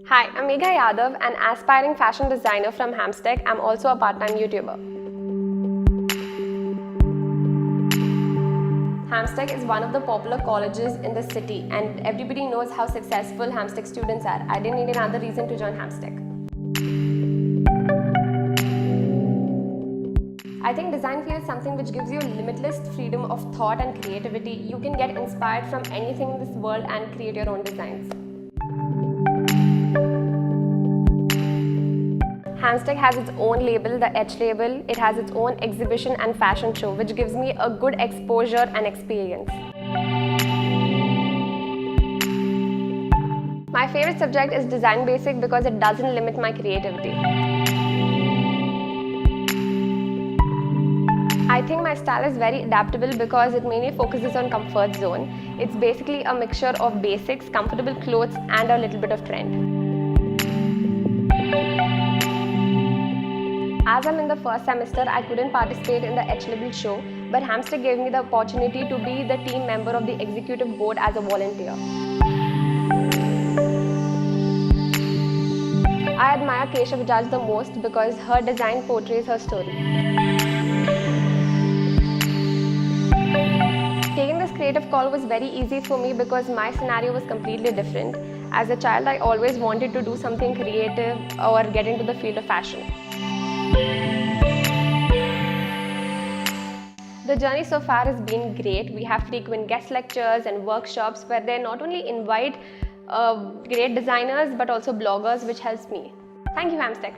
Hi, I'm Megha Yadav, an aspiring fashion designer from Hamstech. I'm also a part-time YouTuber. Hamstech is one of the popular colleges in the city, and everybody knows how successful Hamstech students are. I didn't need another reason to join Hamstech. I think design field is something which gives you limitless freedom of thought and creativity. You can get inspired from anything in this world and create your own designs. Hamstech has its own label, the TheHLabel. It has its own exhibition and fashion show, which gives me a good exposure and experience. My favorite subject is design basic because it doesn't limit my creativity. I think my style is very adaptable because it mainly focuses on comfort zone. It's basically a mixture of basics, comfortable clothes, and a little bit of trend. As I'm in the first semester, I couldn't participate in the TheHLabel show, but Hamstech gave me the opportunity to be the team member of the executive board as a volunteer. I admire Keshav Judge the most because her design portrays her story. Taking this creative call was very easy for me because my scenario was completely different. As a child, I always wanted to do something creative or get into the field of fashion. The journey so far has been great. We have frequent guest lectures and workshops where they not only invite great designers but also bloggers, which helps me. Thank you, Hamstech.